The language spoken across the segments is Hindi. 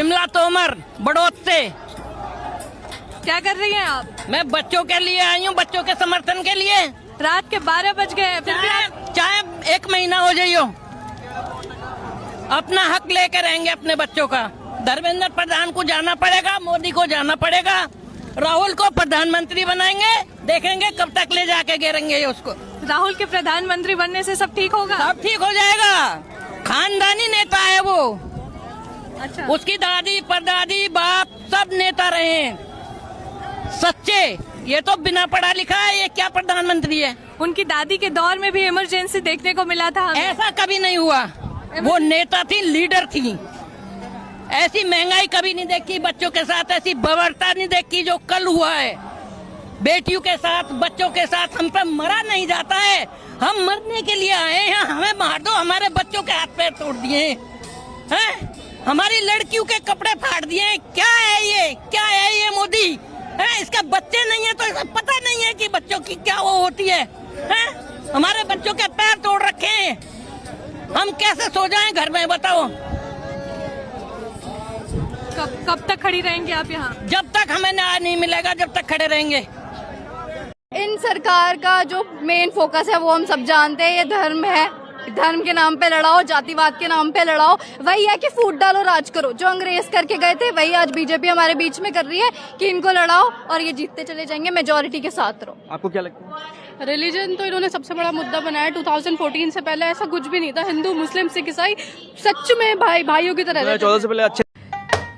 शिमला तोमर बड़ौत से। क्या कर रही हैं आप? मैं बच्चों के लिए आई हूँ, बच्चों के समर्थन के लिए। रात के 12 बज गए, फिर भी आप... चाहे 1 महीना हो जाइयो, अपना हक लेकर रहेंगे अपने बच्चों का। धर्मेंद्र प्रधान को जाना पड़ेगा, मोदी को जाना पड़ेगा, राहुल को प्रधानमंत्री बनाएंगे, देखेंगे कब तक ले जाके गिरेंगे उसको। राहुल के प्रधानमंत्री बनने से सब ठीक होगा? सब ठीक हो जाएगा। खानदानी नेता है वो। अच्छा, उसकी दादी परदादी बाप सब नेता रहे हैं, सच्चे। ये तो बिना पढ़ा लिखा है, ये क्या प्रधानमंत्री है। उनकी दादी के दौर में भी इमरजेंसी देखने को मिला था हमें। ऐसा कभी नहीं हुआ। वो नेता थी, लीडर थी। ऐसी महंगाई कभी नहीं देखी, बच्चों के साथ ऐसी बर्बरता नहीं देखी जो कल हुआ है। बेटियों के साथ, बच्चों के साथ हम पे मरा नहीं जाता है। हम मरने के लिए आए हैं, हमें मार दो। हमारे बच्चों के हाथ पैर तोड़ दिए हैं, हमारी लड़कियों के कपड़े फाड़ दिए। क्या है ये, क्या है ये मोदी है? इसके बच्चे नहीं है तो इसे पता नहीं है कि बच्चों की क्या वो होती है। हमारे बच्चों के पैर तोड़ रखे हैं, हम कैसे सो जाएं घर में, बताओ। कब तक खड़ी रहेंगे आप यहाँ? जब तक हमें न्याय नहीं मिलेगा, जब तक खड़े रहेंगे। इन सरकार का जो मेन फोकस है वो हम सब जानते हैं, ये धर्म है। धर्म के नाम पे लड़ाओ, जातिवाद के नाम पे लड़ाओ। वही है कि फूट डालो, राज करो। जो अंग्रेज करके गए थे वही आज बीजेपी हमारे बीच में कर रही है कि इनको लड़ाओ और ये जीतते चले जाएंगे, मेजोरिटी के साथ रहो। आपको क्या लगता है? रिलीजन तो इन्होंने सबसे बड़ा मुद्दा बनाया। 2014 से पहले ऐसा कुछ भी नहीं था। हिंदू, मुस्लिम, सिख, ईसाई सच में भाइयों की तरह रहते थे। 14 से पहले अच्छे।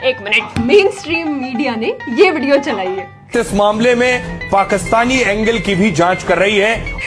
एक मिनट, मेन स्ट्रीम मीडिया ने ये वीडियो चलाई है। इस मामले में पाकिस्तानी एंगल की भी जांच कर रही है।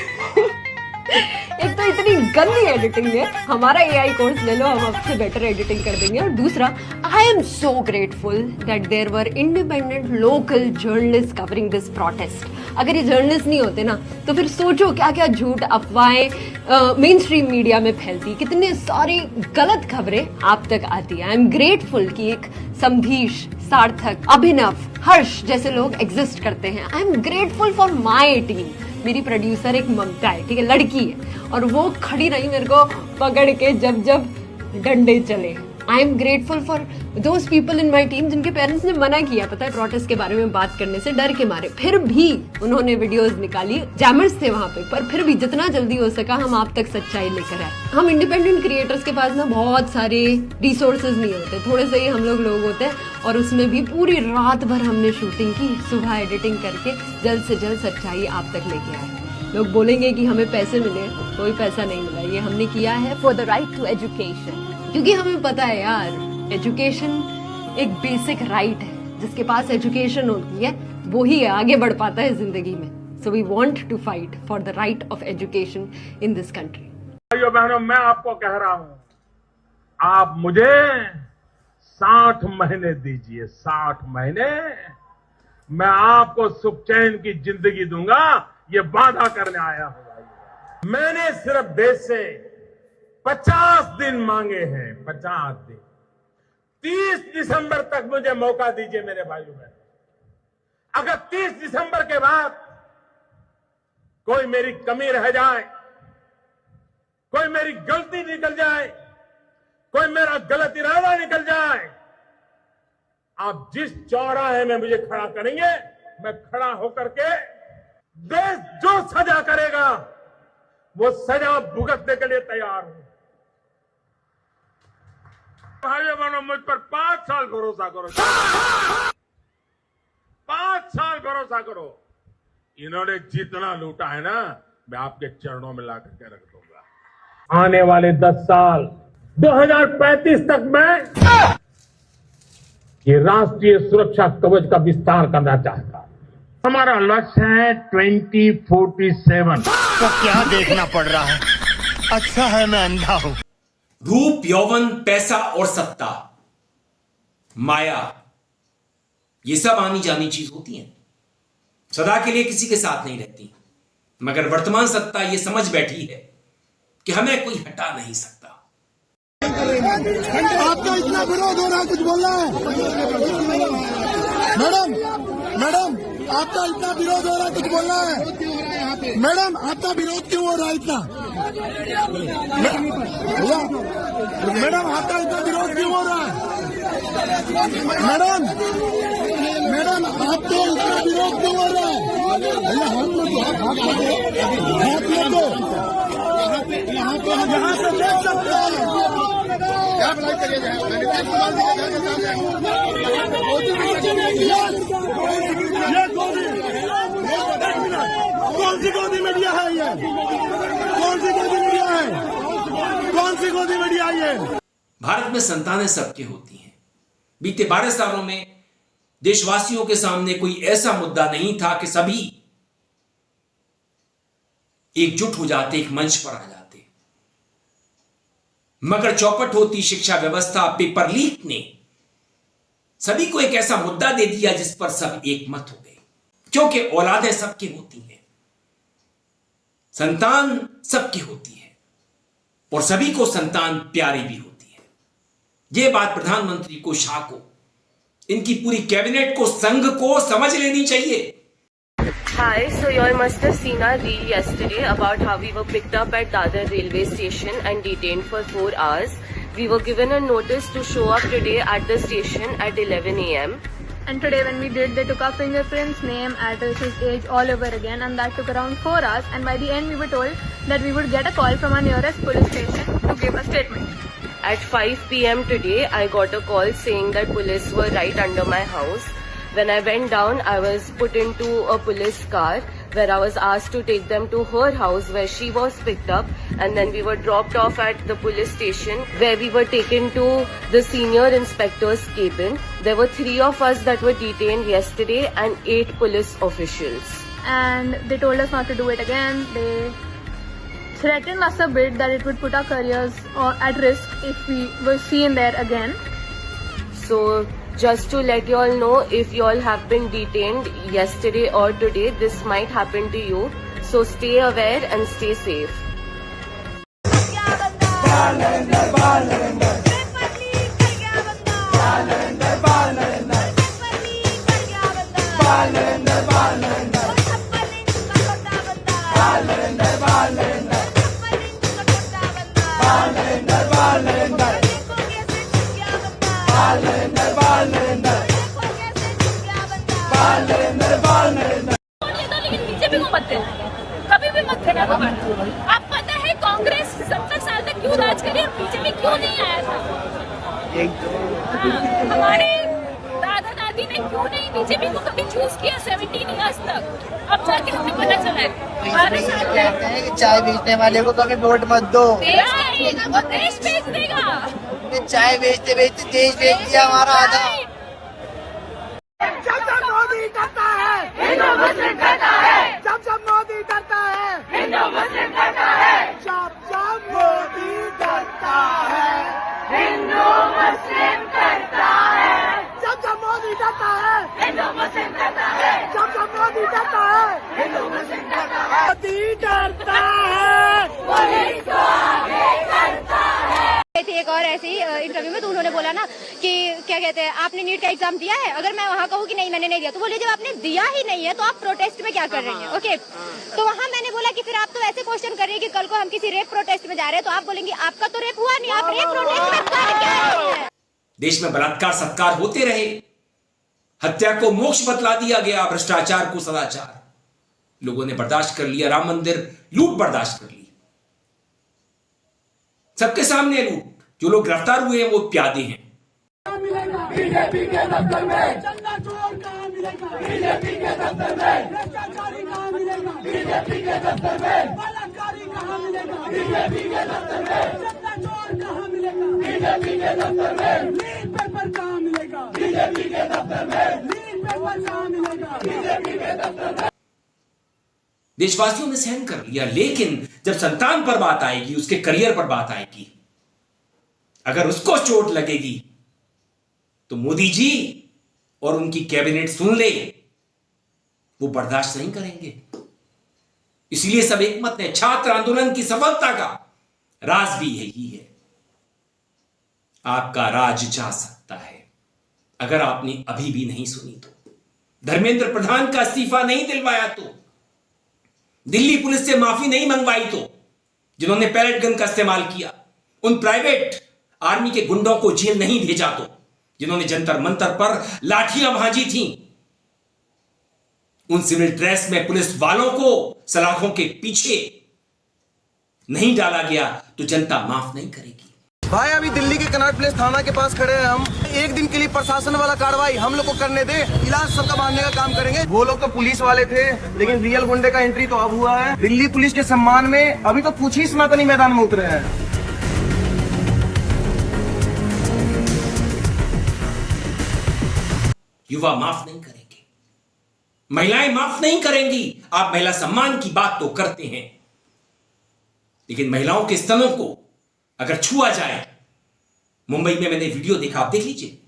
एक तो इतनी गंदी एडिटिंग है, हमारा एआई कोर्स ले लो, हम आपसे बेटर एडिटिंग कर देंगे। और दूसरा, I am so grateful that there were independent local journalist covering this protest. अगर ये जर्नलिस्ट नहीं होते ना तो फिर सोचो क्या क्या झूठ अफवाहें मेन स्ट्रीम मीडिया में फैलती, कितने सारी गलत खबरें आप तक आती है। आई एम ग्रेटफुल कि एक संभीश, सार्थक, अभिनव, हर्ष जैसे लोग एग्जिस्ट करते हैं। I am grateful for my team. मेरी प्रोड्यूसर एक ममता है, ठीक है, लड़की है, और वो खड़ी रही मेरे को पकड़ के जब जब डंडे चले। I am grateful for those people in my team जिनके पेरेंट्स ने मना किया, पता है, प्रोटेस्ट के बारे में बात करने से, डर के मारे। फिर भी उन्होंने वीडियोस निकाली, जैमर्स थे वहां पे, पर फिर भी जितना जल्दी हो सका हम आप तक सच्चाई लेकर आए। हम इंडिपेंडेंट क्रिएटर्स के पास ना बहुत सारे रिसोर्सेज नहीं होते, थोड़े से ही हम लोग होते हैं, और उसमें भी पूरी रात भर हमने शूटिंग की, सुबह एडिटिंग करके जल्द से जल्द सच्चाई आप तक लेके आए। लोग बोलेंगे कि हमें पैसे मिले, कोई पैसा नहीं मिला। ये हमने किया है for the right to education, क्योंकि हमें पता है यार, एजुकेशन एक बेसिक राइट है। जिसके पास एजुकेशन होती है वो ही आगे बढ़ पाता है जिंदगी में। So we want to fight for the right of education in this country. भाइयों बहनों, मैं आपको कह रहा हूं, आप मुझे 60 महीने दीजिए, 60 महीने, मैं आपको सुख चैन की जिंदगी दूंगा। ये वादा करने आया हूं। मैंने सिर्फ देश से 50 दिन मांगे हैं, 50 दिन। 30 दिसंबर तक मुझे मौका दीजिए मेरे भाइयों बहनों। अगर 30 दिसंबर के बाद कोई मेरी कमी रह जाए, कोई मेरी गलती निकल जाए, कोई मेरा गलत इरादा निकल जाए, आप जिस चौराहे में मुझे खड़ा करेंगे, मैं खड़ा होकर के देश जो सजा करेगा वो सजा भुगतने के लिए तैयार हूं। भाइयों बहनों, मुझ पर 5 साल भरोसा करो, 5 साल भरोसा करो। इन्होंने जितना लूटा है ना, मैं आपके चरणों में ला करके रख दूंगा। आने वाले 10 साल 2035 तक मैं ये राष्ट्रीय सुरक्षा कवच का विस्तार करना चाहता हूं। हमारा लक्ष्य है 2047। तो क्या देखना पड़ रहा है? अच्छा है मैं अंधा हूं। रूप, यौवन, पैसा और सत्ता, माया, ये सब आनी जानी चीज होती हैं, सदा के लिए किसी के साथ नहीं रहती। मगर वर्तमान सत्ता ये समझ बैठी है कि हमें कोई हटा नहीं सकता। आपका इतना विरोध हो रहा है, कुछ बोल रहा है? मैडम आपका इतना विरोध हो रहा है, कुछ बोल रहा है? मैडम आपका विरोध क्यों हो रहा है इतना? मैडम आपका इतना विरोध क्यों हो रहा है? मैडम आपको इतना विरोध क्यों हो रहा है? भैया यहाँ से देख सकते हैं क्या बुलाई करिए कौन सी गोदी मीडिया है ये? कौन सी गोदी मीडिया है? कौन सी गोदी मीडिया है ये? भारत में संतानें सबके होती हैं। बीते 12 सालों में देशवासियों के सामने कोई ऐसा मुद्दा नहीं था कि सभी एकजुट हो जाते, एक मंच पर आ जाते। मगर चौपट होती शिक्षा व्यवस्था, पेपर लीक ने सभी को एक ऐसा मुद्दा दे दिया जिस पर सब एक मत हो गए, क्योंकि औलादें सबकी होती हैं, संतान सबकी होती है और सभी को संतान प्यारी भी होती है। यह बात प्रधानमंत्री को, शाह को, इनकी पूरी कैबिनेट को, संघ को समझ लेनी चाहिए। Hi, so you all must have seen our reel yesterday about how we were picked up at Dadar railway station and detained for 4 hours. We were given a notice to show up today at the station at 11 a.m. And today when we did, they took our fingerprints, name, addresses, age all over again, and that took around 4 hours. And by the end we were told that we would get a call from our nearest police station to give a statement. At 5 p.m. today, I got a call saying that police were right under my house. When I went down, I was put into a police car where I was asked to take them to her house where she was picked up, and then we were dropped off at the police station where we were taken to the senior inspector's cabin. There were 3 of us that were detained yesterday and 8 police officials. And they told us not to do it again. They threatened us a bit that it would put our careers at risk if we were seen there again. So just to let you all know, if you all have been detained yesterday or today, this might happen to you. So stay aware and stay safe. BJP को मत देना, कभी भी मत देना। आप पता है कांग्रेस 70 साल तक क्यों राज करी और बीजेपी क्यों नहीं आया था? हमारे दादा दादी ने क्यों नहीं बीजेपी को कभी चूज किया 17 इयर्स तक? अब जाके हमें पता चला है। कहते हैं कि चाय बेचने वाले को कभी वोट मत दो, वो देश बेच देगा। चाय बेचते बेचते देश बेच दिया हमारा आधा। जब मोदी करता है हिंदू मुस्लिम करता है, जब मोदी करता है हिंदू मुस्लिम करता है, जब मोदी करता है हिंदू मुस्लिम करता है, जब मोदी करता है हिंदू मुस्लिम करता है, जब मोदी करता है हिंदू मुस्लिम करता है, मोदी करता है पुलिस को आगे करता है। एक और ऐसी इंटरव्यू में तो उन्होंने बोला ना कि क्या कहते हैं, आपने नीट का एग्जाम दिया है? अगर मैं वहाँ कहूँ कि नहीं मैंने नहीं दिया, तो बोले जब आपने दिया ही नहीं है तो आप प्रोटेस्ट में क्या कर रही हैं? ओके, तो वहाँ मैंने बोला कि फिर आप तो ऐसे क्वेश्चन कर रही है कि कल को हम किसी रेप प्रोटेस्ट में जा रहे हैं तो आप बोलेंगे आपका तो रेप हुआ नहीं, आप रेप प्रोटेस्ट में कर क्या रहे हैं? देश में बलात्कार सत्कार होते रहे, हत्या को मोक्ष बतला दिया गया, भ्रष्टाचार को सदाचार। लोगों ने बर्दाश्त कर लिया, राम मंदिर लूट बर्दाश्त कर ली, सबके सामने लूट। जो लोग गिरफ्तार हुए हैं वो प्यादे हैं। बीजेपी के दफ्तर में चंदा चोर कहाँ मिलेगा? बीजेपी के दफ्तर में भ्रष्टाचारी कहाँ मिलेगा? बीजेपी के दफ्तर में बलात्कारी कहाँ मिलेगा? बीजेपी के दफ्तर में चंदा चोर कहाँ मिलेगा? बीजेपी के दफ्तर में लीक पेपर कहाँ मिलेगा? बीजेपी के दफ्तर में लीक पेपर कहाँ मिलेगा? बीजेपी के दफ्तर में। देशवासियों ने सहन कर लिया, लेकिन जब संतान पर बात आएगी, उसके करियर पर बात आएगी, अगर उसको चोट लगेगी तो मोदी जी और उनकी कैबिनेट सुन ले, वो बर्दाश्त नहीं करेंगे। इसलिए सब एक मत है। छात्र आंदोलन की सफलता का राज भी यही है। आपका राज जा सकता है अगर आपने अभी भी नहीं सुनी तो, धर्मेंद्र प्रधान का इस्तीफा नहीं दिलवाया तो, दिल्ली पुलिस से माफी नहीं मंगवाई तो, जिन्होंने पैलेट गन का इस्तेमाल किया, उन प्राइवेट आर्मी के गुंडों को जेल नहीं भेजा, तो जिन्होंने जंतर मंतर पर लाठियां भांजी थीं, उन सिविल ड्रेस में पुलिस वालों को सलाखों के पीछे नहीं डाला गया तो जनता माफ नहीं करेगी। भाई अभी दिल्ली के कनॉट प्लेस थाना के पास खड़े हैं हम। एक दिन के लिए प्रशासन वाला कार्रवाई हम लोग को करने दे, इलाज सबका बांधने का काम करेंगे। वो लोग तो पुलिस वाले थे, लेकिन रियल गुंडे का एंट्री तो अब हुआ है। दिल्ली पुलिस के सम्मान में अभी तो कुछ ही सनातनी मैदान में उतरे हैं। युवा माफ नहीं करेंगे, महिलाएं माफ नहीं करेंगी। आप महिला सम्मान की बात तो करते हैं, लेकिन महिलाओं के स्तनों को अगर छुआ जाए, मुंबई में मैंने वीडियो देखा, आप देख लीजिए।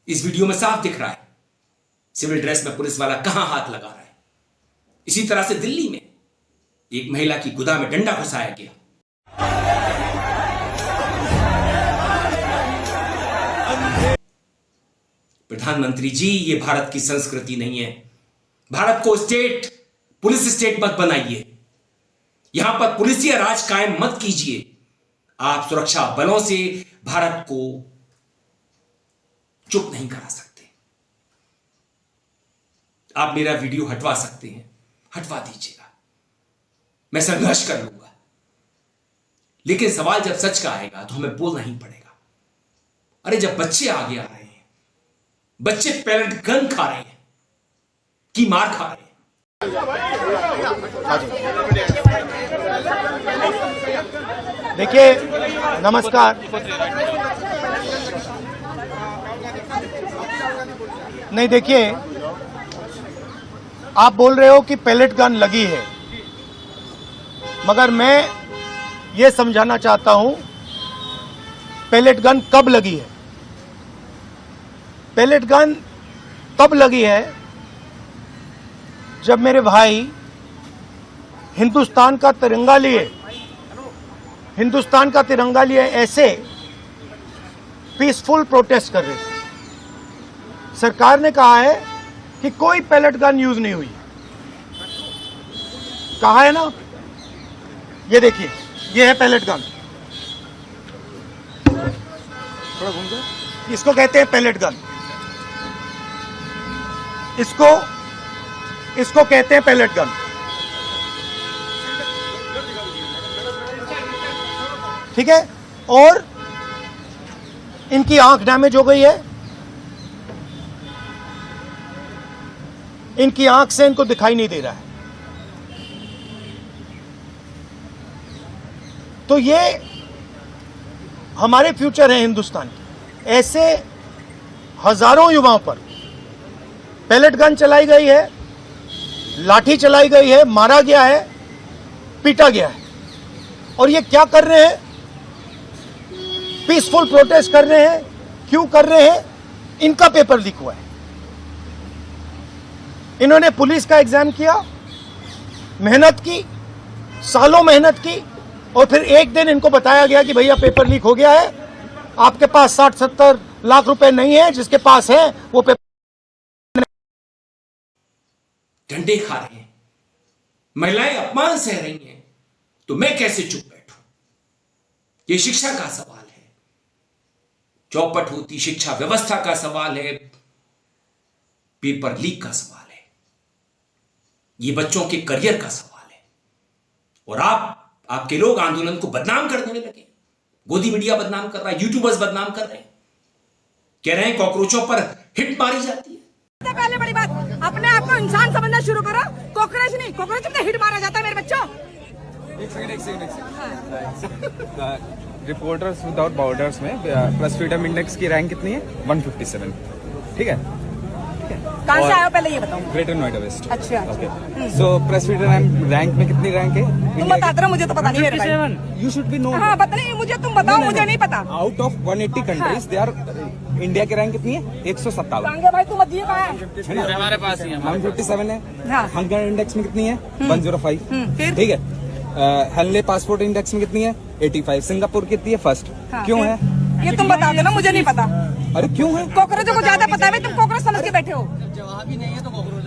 इस वीडियो में साफ दिख रहा है सिविल ड्रेस में पुलिस वाला कहां हाथ लगा रहा है। इसी तरह से दिल्ली में एक महिला की गुदा में डंडा घुसाया गया। प्रधानमंत्री जी, ये भारत की संस्कृति नहीं है। भारत को स्टेट, पुलिस स्टेट मत बनाइए। यहां पर पुलिसिया राज कायम मत कीजिए। आप सुरक्षा बलों से भारत को चुप नहीं करा सकते। आप मेरा वीडियो हटवा सकते हैं, हटवा दीजिएगा, मैं संघर्ष कर लूंगा। लेकिन सवाल जब सच का आएगा तो हमें बोलना ही पड़ेगा। अरे जब बच्चे आगे आ रहे हैं, बच्चे पैलेट गन खा रहे हैं कि मार खा रहे हैं। देखिए, नमस्कार। नहीं, देखिए, आप बोल रहे हो कि पैलेट गन लगी है, मगर मैं ये समझाना चाहता हूं पैलेट गन कब लगी है। पैलेट गन तब लगी है जब मेरे भाई हिंदुस्तान का तिरंगा लिए ऐसे पीसफुल प्रोटेस्ट कर रहे थे। सरकार ने कहा है कि कोई पैलेट गन यूज नहीं हुई, कहा है ना। ये देखिए, ये है पैलेट गन, थोड़ा घूम जाओ। इसको कहते हैं पैलेट गन, इसको कहते हैं पैलेट गन। ठीक है, और इनकी आंख डैमेज हो गई है, इनकी आंख से इनको दिखाई नहीं दे रहा है। तो ये हमारे फ्यूचर है हिंदुस्तान के। ऐसे हजारों युवाओं पर पैलेट गन चलाई गई है, लाठी चलाई गई है, मारा गया है, पीटा गया है। और ये क्या कर रहे हैं? पीसफुल प्रोटेस्ट कर रहे हैं। क्यों कर रहे हैं? इनका पेपर लीक हुआ है। इन्होंने पुलिस का एग्जाम किया, मेहनत की, सालों मेहनत की, और फिर एक दिन इनको बताया गया कि भैया पेपर लीक हो गया है, आपके पास 60-70 लाख रुपए नहीं है, जिसके पास है वो पेपर। डंडे खा रहे हैं, महिलाएं अपमान सह रही हैं, तो मैं कैसे चुप बैठूं? यह शिक्षा का सवाल है, चौपट होती शिक्षा व्यवस्था का सवाल है, पेपर लीक का सवाल है, ये बच्चों के करियर का सवाल है। और आपके लोग आंदोलन को बदनाम करने में लगे। गोदी मीडिया बदनाम कर रहा है, यूट्यूबर्स बदनाम कर रहे हैं, कह रहे हैं कॉकरोचों पर हिट मारी जाती है। पहले बड़ी बात, अपने आप को इंसान समझना शुरू करो, कॉकरोच नहीं। कॉकरोच में हिट मारा जाता है मेरे बच्चों। एक सेकंड। रिपोर्टर्स विदाउट बॉर्डर्स में प्रेस फ्रीडम इंडेक्स की रैंक कितनी है? 157। ठीक है, कहाँ से आए हो पहले ये बताओ? Greater Noida west. अच्छा, okay. So press freedom rank में कितनी रैंक है? तुम बताते रहो, मुझे तो पता नहीं है। 157। You should be know. हाँ, पता नहीं मुझे, तुम बताओ, मुझे नहीं पता। Out of 180 countries they are India की रैंक कितनी है? 157 कांगे भाई तुम अजीब है है ना? हमारे पास ही 157 है। हाँ। हंगर इंडेक्स में कितनी है? 105। फिर? ठीक है। हेनले पासपोर्ट इंडेक्स में कितनी है? 85। सिंगापुर कितनी है? फर्स्ट। क्यों है? ये तुम बता देना, मुझे नहीं पता। अरे क्यों है? कॉकरोचों को ज्यादा पता है, तुम कॉकरोच समझ के बैठे हो।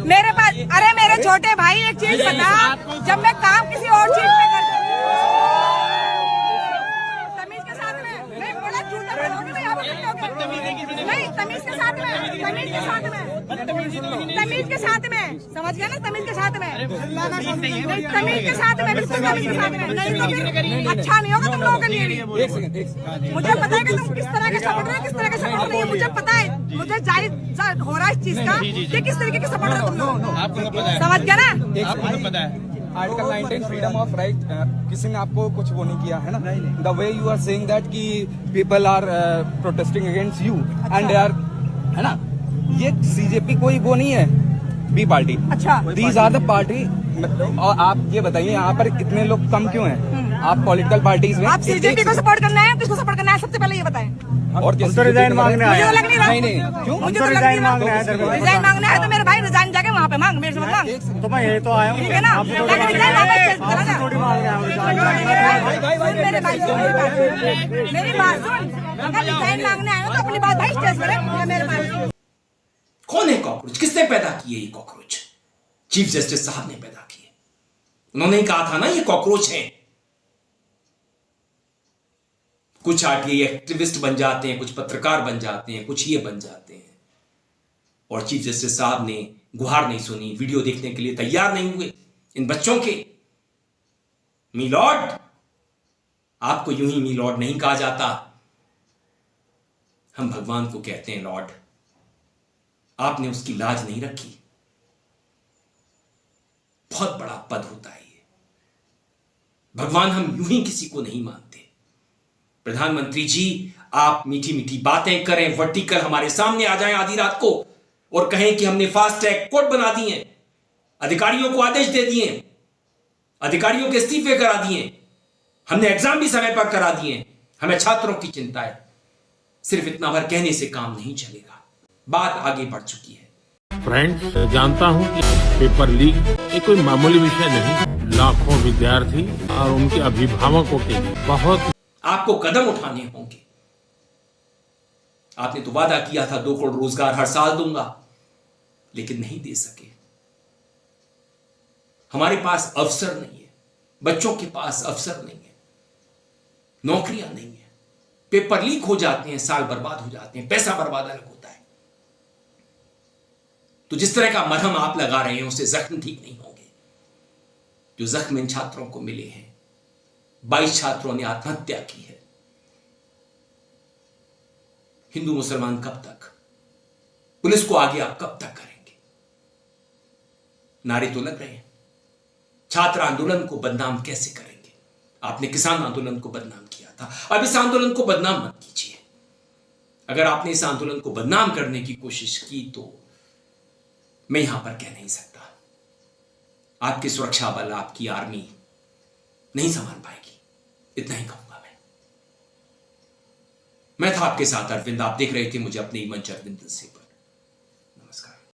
मेरे पास, अरे मेरे छोटे भाई एक चीज बता, जब मैं काम किसी और चीज पे करती तमीज के साथ में, नहीं बड़ा झूठा बोलोगे तो यहाँ पे खड़े होके। नहीं, तमीज के साथ में, तमीज के साथ में, तमीज के साथ में, समझ गया ना? तमीज के साथ में, नहीं तमीज के साथ में, बिल्कुल तमीज के साथ में, नहीं तो फिर अच्छा नहीं होगा तुम लोगों के लिए भी। एक सेकंड। मुझे पता है कि तुम किस तरह के सपोर्टर हो, किस तरह के सपोर्टर नहीं है, मुझे पता है, मुझे जाहिर हो रहा है इस चीज का कि किस तरीके के सपोर्टर हो तुम लोग। समझ गया ना? आपको पता है आर्टिकल 19 फ्रीडम ऑफ राइट, किसी ने आपको कुछ वो नहीं किया है ना? The way you are saying that कि people are protesting against you and they are, है ना? ये सीजेपी कोई वो नहीं है, बी पार्टी। अच्छा, दीज आर द पार्टी। और आप ये बताइए यहाँ पर इतने लोग कम क्यों हैं? आप पॉलिटिकल पार्टीज में आप सीजेपी को सपोर्ट करना है, किसको सपोर्ट करना है, सबसे पहले ये बताएं। और तो रिजाइन मांगने आए मुझे तो लग नहीं रहा। नहीं क्यों? मुझे तो रिजाइन मांगने आए। रिजाइन मांगने आए तो मेरे भाई रिजाइन जाके वहाँ पे मांग, मेरे से मत मांग। तो मैं यही तो आया हूँ, ठीक है ना? लेकिन रिजाइन वापस थोड़ी मांगने आया हूँ। मेरे भाई मेरी बात सुन, अगर रिजाइन मांगने आए हो तो अपनी बात भाई स्टेज पर मेरे भाई। कौन है कॉकरोच? किसने पैदा किए ये कॉकरोच? चीफ जस्टिस साहब ने पैदा किए। उन्होंने ही कहा था ना ये कॉकरोच हैं। कुछ आरटीआई एक्टिविस्ट बन जाते हैं, कुछ पत्रकार बन जाते हैं, कुछ ये बन जाते हैं, और चीफ जस्टिस साहब ने गुहार नहीं सुनी, वीडियो देखने के लिए तैयार नहीं हुए इन बच्चों के। मी लॉर्ड, आपको यूं ही मी लॉर्ड नहीं कहा जाता, हम भगवान को कहते हैं लॉर्ड। आपने उसकी लाज नहीं रखी। बहुत बड़ा पद होता है ये। भगवान हम यूं ही किसी को नहीं मानते। प्रधानमंत्री जी, आप मीठी मीठी बातें करें, वर्टिकल हमारे सामने आ जाएं आधी रात को और कहें कि हमने फास्ट ट्रैक कोर्ट बना दिए, अधिकारियों को आदेश दे दिए, अधिकारियों के इस्तीफे करा दिए, हमने एग्जाम भी समय पर करा दिए, हमें छात्रों की चिंता है। सिर्फ इतना भर कहने से काम नहीं चलेगा, बात आगे बढ़ चुकी है। फ्रेंड्स, जानता हूं कि पेपर लीक एक कोई मामूली विषय नहीं, लाखों विद्यार्थी और उनके अभिभावकों के लिए बहुत आपको कदम उठाने होंगे। आपने तो वादा किया था 2 करोड़ रोजगार हर साल दूंगा, लेकिन नहीं दे सके। हमारे पास अवसर नहीं है, बच्चों के पास अवसर नहीं है, नौकरियां नहीं है, पेपर लीक हो जाते हैं, साल बर्बाद हो जाते हैं, पैसा बर्बाद अलग होता है। तो जिस तरह का मरहम आप लगा रहे हैं उससे जख्म ठीक नहीं होंगे। जो जख्म इन छात्रों को मिले हैं, 22 छात्रों ने आत्महत्या की है। हिंदू मुसलमान कब तक? पुलिस को आगे आप कब तक करेंगे? नारे तो लग रहे हैं। छात्र आंदोलन को बदनाम कैसे करेंगे? आपने किसान आंदोलन को बदनाम किया था, अब इस आंदोलन को बदनाम मत कीजिए। अगर आपने इस आंदोलन को बदनाम करने की कोशिश की तो मैं यहां पर कह नहीं सकता। आपकी सुरक्षा बल, आपकी आर्मी नहीं संभाल पाएगी, इतना ही कहूंगा मैं था आपके साथ अरविंद, आप देख रहे थे मुझे अपने मंच अरविंद से।